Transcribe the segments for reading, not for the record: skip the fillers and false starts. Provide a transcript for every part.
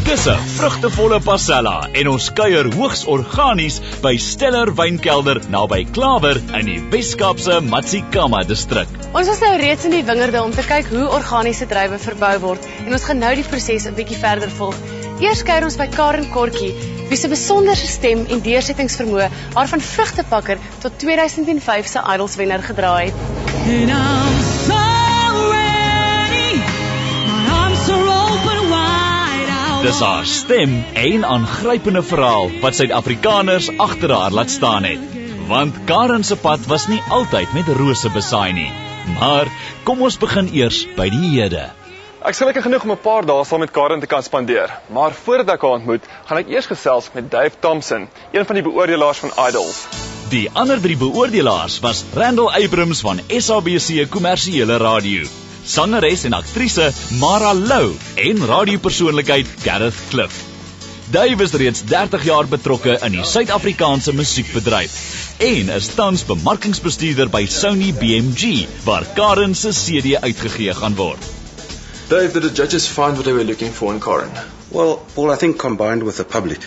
Dis 'n vrugtevolle passella en ons kuier hoogs organies by Stellar Wynkelder naby Klawer in die Weskaapse Matsikama distrik. Ons was nou reeds in die wingerde om te kyk hoe organiese druiwe verbou word en ons gaan nou die proses 'n bietjie verder volg. Eers kuier ons by Karen Kortjie, wie se besonderse stem en deursettingsvermoë haar van vrugtepakker tot 2005 se Idols wenner gedra het. Dis haar stem en aangrypende verhaal wat Suid-Afrikaners agter haar laat staan het. Want Karen se pad was nie altyd met rose besaai nie. Maar kom ons begin eers by die hede. Ek is gelukkig genoeg om 'n paar dae saam met Karen te kan spandeer. Maar voordat ek haar ontmoet, gaan ek eers gesels met Dave Thompson, een van die beoordelaars van Idols. Die ander 3 beoordelaars was Randall Abrams van SABC Kommersiële Radio, sangeres en aktrise Mara Lou en radiopersoonlikheid Gareth Cliff. Dave is reeds 30 jaar betrokke in die Suid-Afrikaanse musiekbedryf en is tans bemarkingsbestuurder by Sony BMG, waar Karen se CD uitgegee gaan word. Dave, did the judges find what they were looking for in Karen? Well, Paul, I think combined with the public,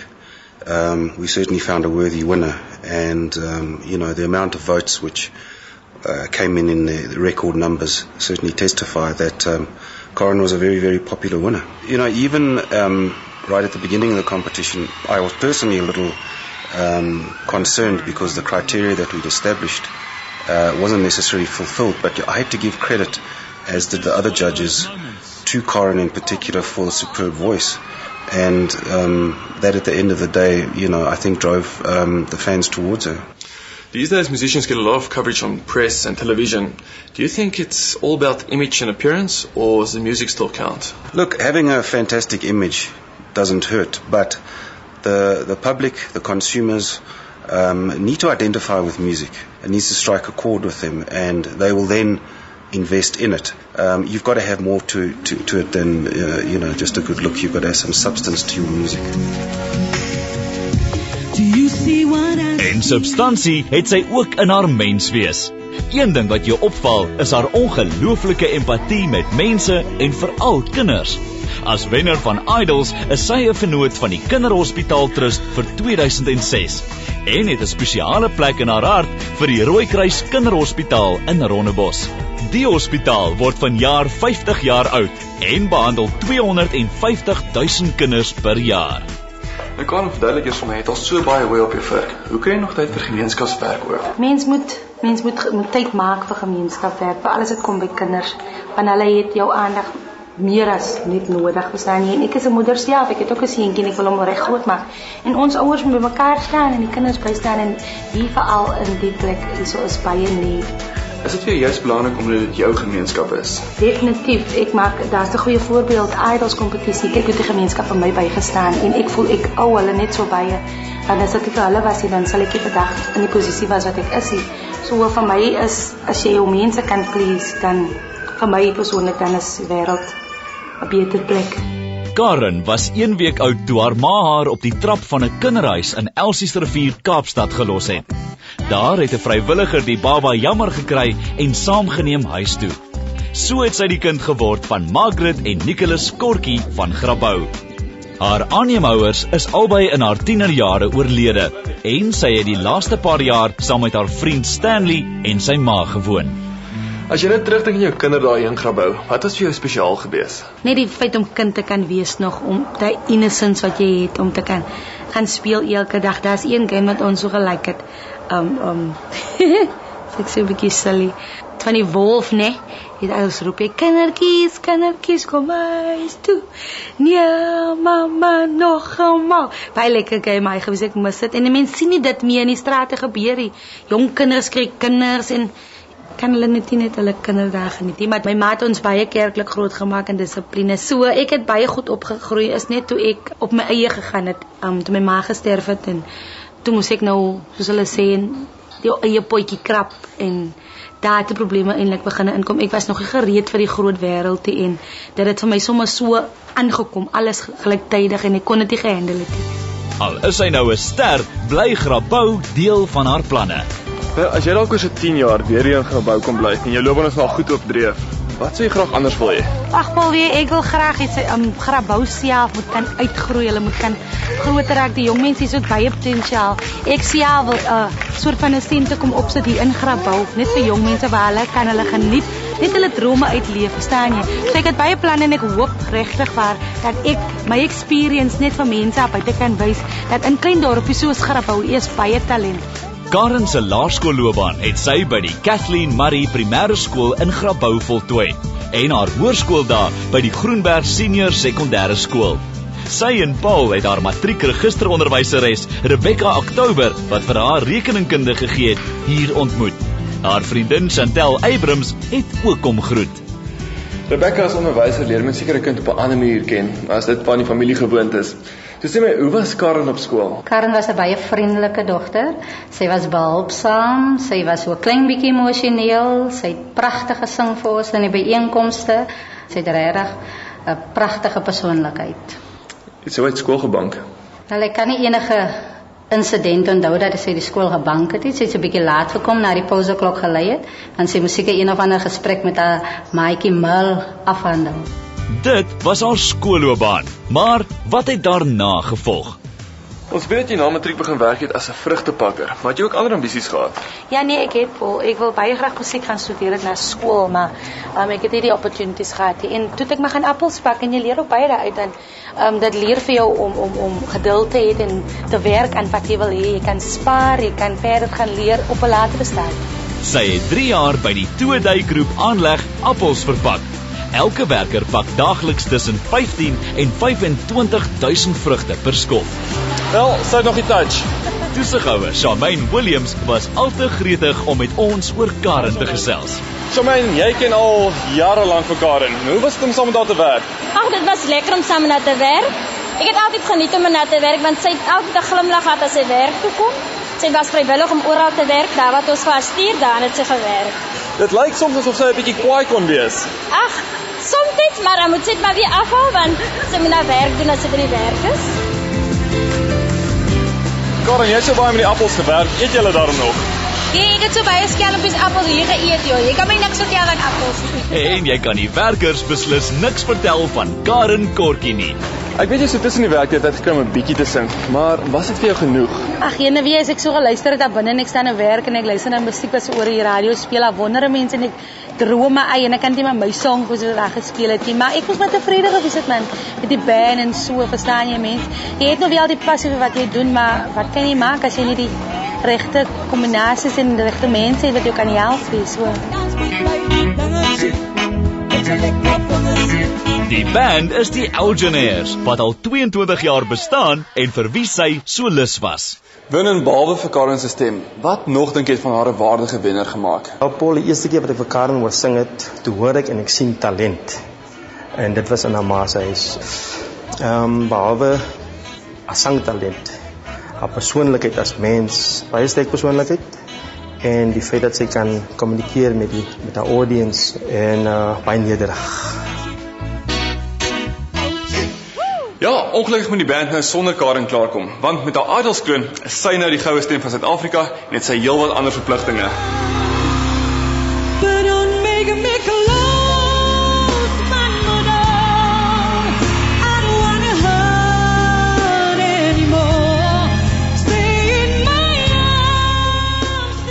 we certainly found a worthy winner. And, the amount of votes which came in the record numbers certainly testify that Karen was a very, very popular winner. Even right at the beginning of the competition, I was personally a little concerned because the criteria that we'd established wasn't necessarily fulfilled. But I had to give credit, as did the other judges, to Karen in particular for the superb voice. And that at the end of the day, I think drove the fans towards her. These days musicians get a lot of coverage on press and television. Do you think it's all about image and appearance, or does the music still count? Look, having a fantastic image doesn't hurt, but the public, the consumers, need to identify with music. It needs to strike a chord with them, and they will then invest in it. You've got to have more to it than just a good look. You've got to have some substance to your music. En substansie het sy ook in haar menswees. Een ding wat jou opval is haar ongelooflike empatie met mense en veral kinders. As wenner van Idols is sy 'n vennoot van die Kinderhospitaal Trust vir 2006 en het 'n spesiale plek in haar hart vir die Rooikruis Kinderhospitaal in Rondebosch. Die hospitaal word vanjaar 50 jaar oud en behandel 250 000 kinders per jaar. Ek kan verduidelik eers vir my, het al so baie hooi op jou vurk. Hoe kry jy nog tyd vir gemeenskapswerk ook? Mens moet tyd maak vir gemeenskapswerk, veral as dit kom by kinders, want hulle het jou aandag meer as net nodig, verstaan jy? En ek is 'n moeder self, ek het ook 'n seentjie en ek wil hom reg groot maak. En ons ouers moet by mekaar staan en die kinders bystaan en hier veral in die plek hierso is baie nie. Is dit vir jou juist belangrik omdat dit jou gemeenskap is? Definitief, daar's 'n goeie voorbeeld, Idols kompetisie, kyk hoe die gemeenskap van my bygestaan en ek voel ek ou hulle net so baie, want as ek vir hulle was hier, dan sal ek vandag in die posisie was wat ek is hier. So vir my is, as jy jou mense kan please, dan vir my persoonlik dan is die wêreld 'n beter plek. Karen was 1 week oud toe haar ma haar op die trap van 'n kinderhuis in Elsiesrivier, Kaapstad gelos het. Daar het 'n vrywilliger die baba jammer gekry en saamgeneem huis toe. So het sy die kind geword van Margaret en Nicholas Kortjie van Grabouw. Haar aanneemhouers is albei in haar tienerjare oorlede en sy het die laaste paar jaar saam met haar vriend Stanley en sy ma gewoon. As jy net terugdink aan jou kinderdae in Grabouw, wat was vir jou spesiaal gewees? Net die feit om kind te kan wees nog, om die innocence wat jy het, om te kan gaan speel elke dag. Daar's een game wat ons so gelyk het. Ek sê 'n bietjie silly. Van die wolf, né? Het alles roep jy, kindertjies, kom huis toe. Nee, mama, nog eenmaal. Baie lekker game, hy gewys ek mis dit. En die mense sien nie dit meer in die strate gebeur nie. Jong kinders kry kinders en kan hulle net hulle kinderdae geniet. Maar my ma het ons baie kerklik groot gemaak in dissipline. So ek het baie goed opgegroei, is net toe ek op my eie gegaan het, toe my ma gesterf het en toe moes ek nou, soos hulle sê, die eie potjie krap en daar het die probleme eintlik begin inkom. Ek was nog nie gereed vir die groot wêreld en dit het vir my sommer so aangekom, alles gelyktydig en ek kon dit nie gehandle het nie. Al is hy nou 'n ster, bly Grabouw deel van haar planne. As jy dalk oor so 10 jaar weer hier in Grabouw kom bly en jou loopbaan is nou goed op dreef, Wat sou jy graag anders wil hê? Ag Paul, ek wil graag iets grabou self moet kan uitgroei, hulle moet kan groter raak. Die jong mense het baie potensiaal. Ek self wil 'n soort van 'n sentrum kom opsit hier in Grabouw, net vir jong mense waar hulle kan hulle geniet, net hulle drome uitleef, verstaan jy? So ek het baie planne en ek hoop regtig dat ek my experience net vir mense op buite kan wys dat in klein dorpies soos Grabouw is baie talent. Karen se laerskoolloopbaan het sy by die Kathleen Murray Primêre Skool in Grabouw voltooi en haar hoërskool daar by die Groenberg Senior Sekondêre Skool. Sy en Paul het haar matriekregisteronderwyseres Rebecca Oktober, wat vir haar rekeningkunde gegee het, hier ontmoet. Haar vriendin Chantel Abrams het ook kom groet. Rebecca as onderwyser leer mens seker 'n kind op 'n ander manier ken, as dit van die familie gewoond is. So sê my, hoe was Karen op skool? Karen was 'n baie vriendelike dogter. Sy was behulpsaam, sy was so 'n klein bietjie emosioneel, sy het pragtig gesing vir ons in die byeenkomste. Sy het regtig 'n pragtige persoonlikheid. Het sy ooit skool gebank? Wel, ek kan nie enige insident onthou dat sy die skool gebank het. Sy het 'n bietjie laat gekom na die pauseklok gelei het, want sy moes seker een of ander gesprek met haar maatjie Mil afhandel. Dit was haar skoolloopbaan, maar wat het daarna gevolg? Ons weet dat jy na matriek begin werk het as 'n vrugtepakker, maar het jy ook ander ambisies gehad? Ja nee, ek het Paul, ek wil baie graag musiek gaan studeer na skool, maar ek het nie die opportunities gehad nie. En toe het ek maar gaan appels pak en jy leer ook baie daaruit en dit leer vir jou om geduld te hê en te werk aan wat jy wil hê. Jy kan spaar, jy kan verder gaan leer op 'n latere stadium. Sy het 3 jaar by die Toedui Groep aanleg appels verpak. Elke werker pak daagliks tussen 15 en 25.000 vrugte per skof. Wel, sy het nog die touch. Toesighouer Charmaine Williams was al te gretig om met ons oor Karen te gesels. Charmaine, jy ken al jare lank vir Karen. Hoe was dit om saam met haar te werk? Ag, dit was lekker om saam met haar te werk. Ek het altyd geniet om met haar te werk want sy het altyd 'n glimlag gehad as sy werk toe kom. Sy was vrywillig om oral te werk, daar wat ons vir stuur, daar het sy gewerk. Dit lyk soms asof sy 'n bietjie kwaai kon wees. Ag, soms maar dan moet sy dit maar weer afhou want sy moet nou werk doen as sy by die werk is. Karen, jy het so baie met die appels gewerk, eet julle daarom nog? Nee, ek het so baie skelmpies appels hier geëet, joh. Jy kan my niks vertel van appels. En jy kan die werkers beslis niks vertel van Karen Kortjie nie. Ek weet jy so tussen die werktyd het gekry om 'n bietjie te sing, maar was dit vir jou genoeg? Ag, jene wie as ek so geluister het daar binne en ek staan in werk en ek luister na musiek wat so oor die radio speel, daar wonder mense en ek droom my eie en ek kan nie my song hoe so daar gespeel het nie, maar ek was maar tevrede gewees het man met die band en so, verstaan jy mens? Jy het nog wel die passie vir wat jy doen, maar wat kan jy maak as jy nie die regte kombinasies en die regte mense het wat jou kan help so. Die band is die Elgenaires, wat al 22 jaar bestaan en vir wie sy so lus was. Winnen behalwe vir Karen se stem, wat nog dink jy het van haar 'n waardige wenner gemaak? Nou Paul, die eerste keer wat ek vir Karen hoor sing het, toe hoor ek en ek sien talent. En dit was in haar ma se huis. Behalwe haar sangtalent, haar persoonlikheid as mens, baie sterk persoonlikheid. En die feit dat sy kan kommunikeer met haar audience en baie nederig. Ja, ongelukkig moet die band nou sonder Karen klaarkom, want met haar Idols-kroon is sy nou die goue stem van Suid-Afrika en het sy heelwat ander verpligtinge.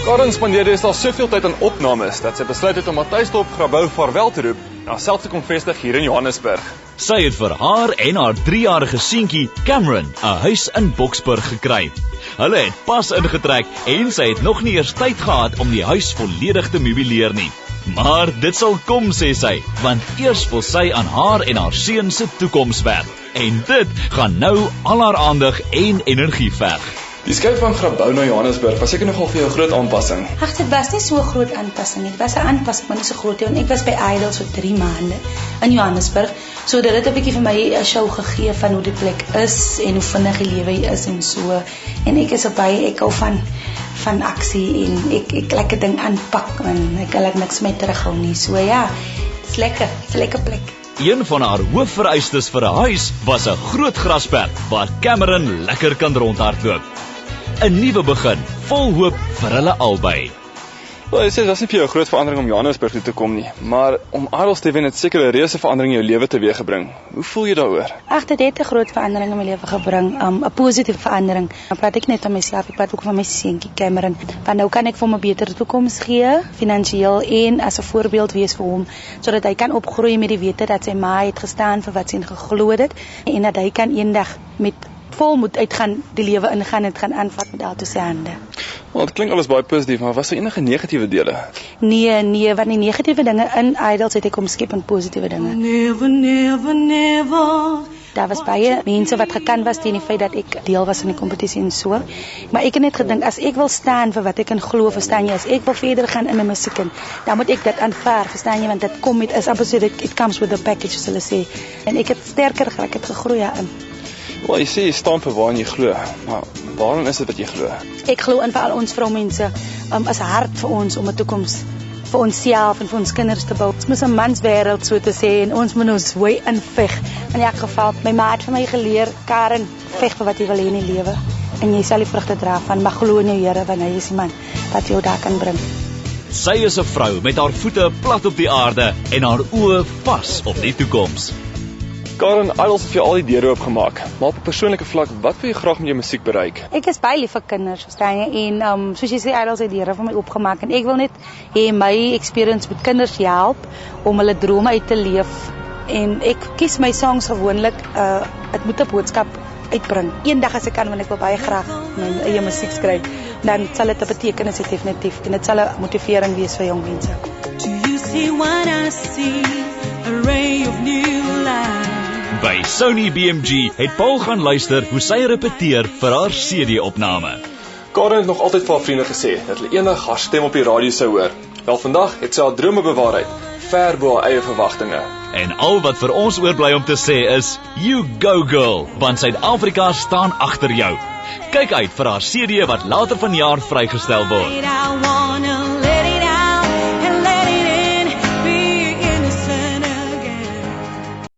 Karen spandeer deesdae soveel tyd aan opnames dat sy besluit het om haar tuiste op Grabouw vaarwel te roep en haarself te kom vestig hier in Johannesburg. Sy het vir haar en haar 3-jarige seentjie Cameron 'n huis in Boksburg gekry. Hulle het pas ingetrek en sy het nog nie eers tyd gehad om die huis volledig te meubileer nie. Maar dit sal kom, sê sy, want eers wil sy aan haar en haar seun se toekoms werk. En dit gaan nou al haar aandag en energie verg. Die skuif van Grabouw na Johannesburg was seker nogal vir jou 'n groot aanpassing. Ag, dit was nie so 'n groot aanpassing nie. Dit was 'n aanpassing, maar nie so groot nie. Want ek was by Idols vir 3 maande in Johannesburg. So dit het 'n bietjie vir my 'n show gegee van hoe die plek is en hoe vinnig die lewe is en so. En ek is ek hou van aksie en ek lekker ding aanpak en ek laat niks met terughou nie. So ja, dit is lekker. Dit is 'n lekker plek. Een van haar hoofvereistes vir 'n huis was 'n groot grasperk waar Cameron lekker kan rondhardloop. 'n Nuwe begin, vol hoop vir hulle albei. Wel, jy sê, dit was nie vir jou 'n groot verandering om Johannesburg toe te kom nie, maar om Idols te wen het seker 'n reuse verandering in jou lewe teweeggebring. Hoe voel jy daaroor? Ag, dit het 'n groot verandering in my lewe gebring, 'n positiewe verandering. Dan praat ek net van myself, ek praat ook van my seentjie Cameron. Want nou kan ek vir hom 'n beter toekoms gee, finansiëel en as 'n voorbeeld wees vir hom, sodat hy kan opgroei met die wete dat sy ma het gestaan vir wat sy geglo het en dat hy kan eendag met volmoed uitgaan, die lewe ingaan en dit gaan aanvat met al sy hande. Wel, dit klink alles baie positief, maar was daar enige negatiewe dele? Nee, want die negatiewe dinge in Idols het ek omskep in positiewe dinge. Never. Daar was baie mense wat gekant was teen die feit dat ek deel was in die kompetisie en so. Maar ek het net gedink, as ek wil staan vir wat ek in glo, verstaan jy, as ek wil verder gaan in 'n musiek, dan moet ek dit aanvaar, verstaan jy, want dit kom met, is amper so, it comes with the package, soos hulle sê. En ek het sterker geraak, ek het gegroei daarin. Wel, jy sê jy staan vir waarin jy glo, maar waarom is dit wat jy glo? Ek glo in vir al ons vroumense, is hard vir ons om 'n toekoms vir onsself en vir ons kinders te bou. Dit is 'n manswêreld, so te sê, en ons moet ons wy inveg. In elk geval, my ma het vir my geleer, Karen, veg vir wat jy wil hê in die lewe en jy sal die vrugte dra van, maar glo in jou Here, want hy is die man wat jou daar kan bring. Sy is 'n vrou met haar voete plat op die aarde en haar oë vas op die toekoms. Karen, Idols het vir jou al die deure oopgemaak, maar op 'n persoonlike vlak, wat wil jy graag met jou musiek bereik? Ek is baie lief vir kinders, verstaan jy, en soos jy sê, Idols het deure vir my oopgemaak en ek wil net hê my experience met kinders help om hulle drome uit te leef. En ek kies my songs gewoonlik, dit moet 'n boodskap uitbring. Eendag as ek kan, want ek wil baie graag my eie musiek skryf, dan sal dit 'n betekenis hê definitief en dit sal 'n motivering wees vir jong mense. Do you see what I see? A ray of new light. By Sony BMG het Paul gaan luister hoe sy repeteer vir haar CD-opname. Karen het nog altyd vir haar vriende gesê dat hulle eendag haar stem op die radio sou hoor. Wel, vandag het sy haar drome bewaarheid, ver bo haar eie verwagtinge. En al wat vir ons oorbly om te sê is, you go girl, want Suid-Afrika staan agter jou. Kyk uit vir haar CD wat later vanjaar vrygestel word. I wanna